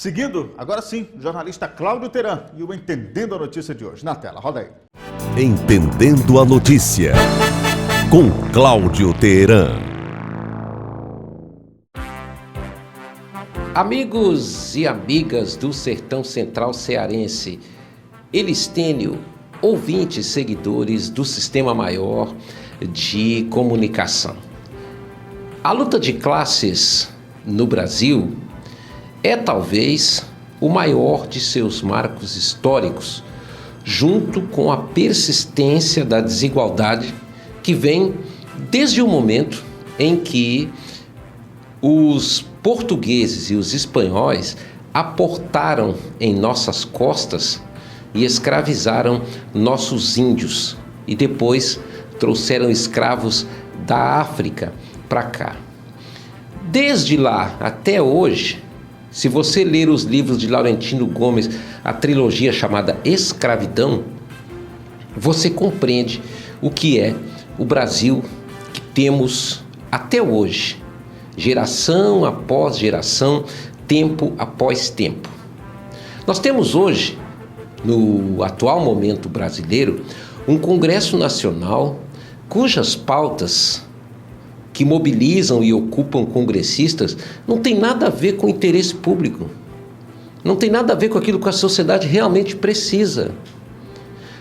Seguindo, agora sim, o jornalista Cláudio Teran e o Entendendo a Notícia de hoje. Na tela, roda aí. Entendendo a Notícia, com Cláudio Teran. Amigos e amigas do Sertão Central Cearense, Elistênio, ouvintes, seguidores do Sistema Maior de Comunicação. A luta de classes no Brasil é talvez o maior de seus marcos históricos, junto com a persistência da desigualdade que vem desde o momento em que os portugueses e os espanhóis aportaram em nossas costas e escravizaram nossos índios e depois trouxeram escravos da África para cá. Desde lá até hoje, se você ler os livros de Laurentino Gomes, a trilogia chamada Escravidão, você compreende o que é o Brasil que temos até hoje, geração após geração, tempo após tempo. Nós temos hoje, no atual momento brasileiro, um Congresso Nacional cujas pautas que mobilizam e ocupam congressistas não tem nada a ver com o interesse público. Não tem nada a ver com aquilo que a sociedade realmente precisa.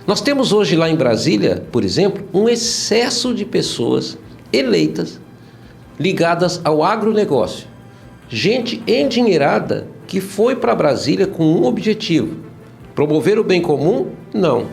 Nós temos hoje lá em Brasília, por exemplo, um excesso de pessoas eleitas ligadas ao agronegócio. Gente endinheirada que foi para Brasília com um objetivo: promover o bem comum? Não.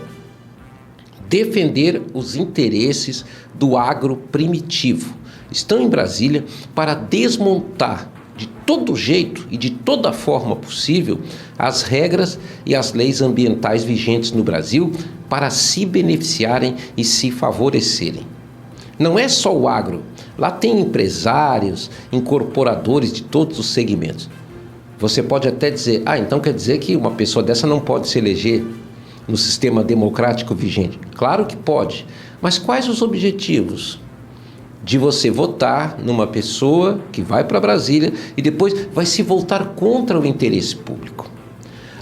Defender os interesses do agro primitivo. Estão em Brasília para desmontar de todo jeito e de toda forma possível as regras e as leis ambientais vigentes no Brasil para se beneficiarem e se favorecerem. Não é só o agro, lá tem empresários, incorporadores de todos os segmentos. Você pode até dizer, então quer dizer que uma pessoa dessa não pode se eleger no sistema democrático vigente? Claro que pode, mas quais os objetivos de você votar numa pessoa que vai para Brasília e depois vai se voltar contra o interesse público?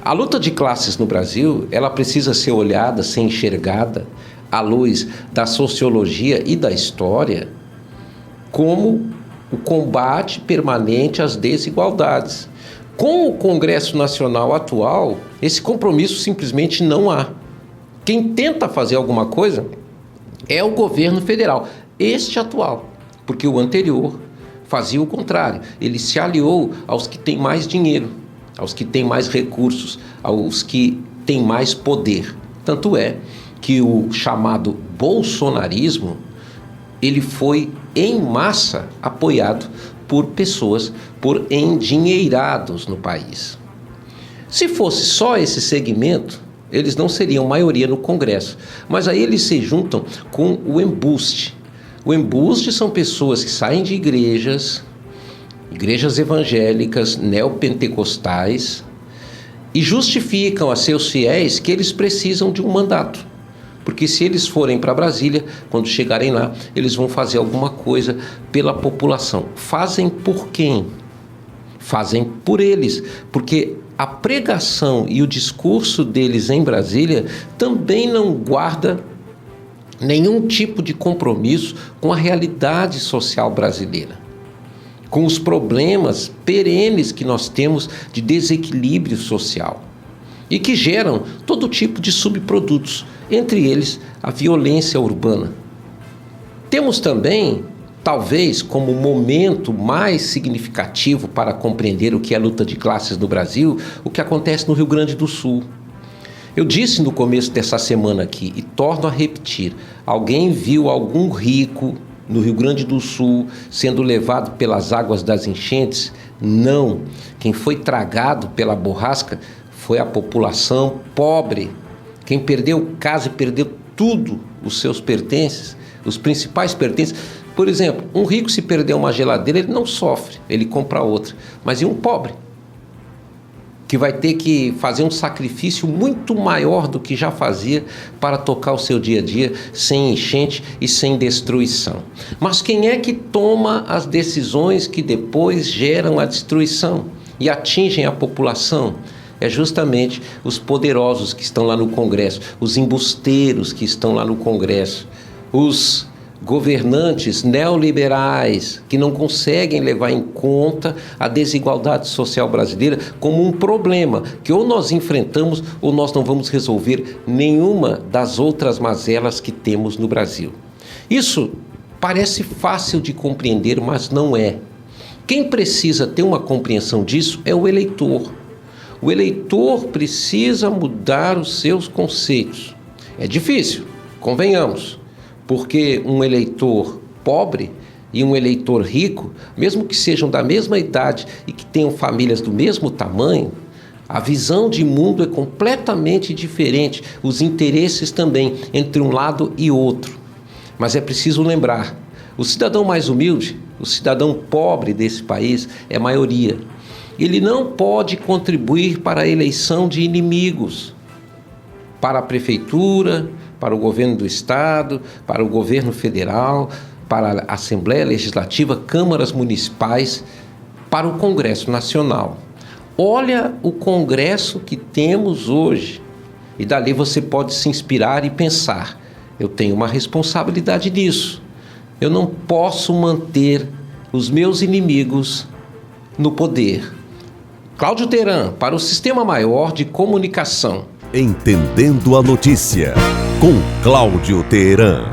A luta de classes no Brasil, ela precisa ser olhada, ser enxergada à luz da sociologia e da história como o combate permanente às desigualdades. Com o Congresso Nacional atual, esse compromisso simplesmente não há. Quem tenta fazer alguma coisa é o governo federal. Este atual, porque o anterior fazia o contrário. Ele se aliou aos que têm mais dinheiro, aos que têm mais recursos, aos que têm mais poder. Tanto é que o chamado bolsonarismo, ele foi em massa apoiado por pessoas, por endinheirados no país. Se fosse só esse segmento, eles não seriam maioria no Congresso, mas aí eles se juntam com o embuste. O embuste são pessoas que saem de igrejas evangélicas, neopentecostais, e justificam a seus fiéis que eles precisam de um mandato. Porque se eles forem para Brasília, quando chegarem lá, eles vão fazer alguma coisa pela população. Fazem por quem? Fazem por eles, porque a pregação e o discurso deles em Brasília também não guarda nenhum tipo de compromisso com a realidade social brasileira, com os problemas perenes que nós temos de desequilíbrio social e que geram todo tipo de subprodutos, entre eles a violência urbana. Temos também, talvez como momento mais significativo para compreender o que é a luta de classes no Brasil, o que acontece no Rio Grande do Sul. Eu disse no começo dessa semana aqui, e torno a repetir, alguém viu algum rico no Rio Grande do Sul sendo levado pelas águas das enchentes? Não. Quem foi tragado pela borrasca foi a população pobre. Quem perdeu casa e perdeu tudo, os seus pertences, os principais pertences. Por exemplo, um rico, se perder uma geladeira, ele não sofre, ele compra outra. Mas e um pobre, que vai ter que fazer um sacrifício muito maior do que já fazia para tocar o seu dia a dia sem enchente e sem destruição? Mas quem é que toma as decisões que depois geram a destruição? e atingem a população é justamente os poderosos que estão lá no Congresso, os embusteiros que estão lá no Congresso, os governantes neoliberais que não conseguem levar em conta a desigualdade social brasileira como um problema que ou nós enfrentamos ou nós não vamos resolver nenhuma das outras mazelas que temos no Brasil. Isso parece fácil de compreender, mas não é. Quem precisa ter uma compreensão disso é o eleitor. O eleitor precisa mudar os seus conceitos. É difícil, convenhamos, porque um eleitor pobre e um eleitor rico, mesmo que sejam da mesma idade e que tenham famílias do mesmo tamanho, a visão de mundo é completamente diferente, os interesses também, entre um lado e outro. Mas é preciso lembrar, o cidadão mais humilde, o cidadão pobre desse país é a maioria. Ele não pode contribuir para a eleição de inimigos, para a prefeitura, para o governo do estado, para o governo federal, para a Assembleia Legislativa, câmaras municipais, para o Congresso Nacional. Olha o Congresso que temos hoje e dali você pode se inspirar e pensar, eu tenho uma responsabilidade nisso. Eu não posso manter os meus inimigos no poder. Cláudio Teran, para o Sistema Maior de Comunicação. Entendendo a notícia, com Cláudio Teran.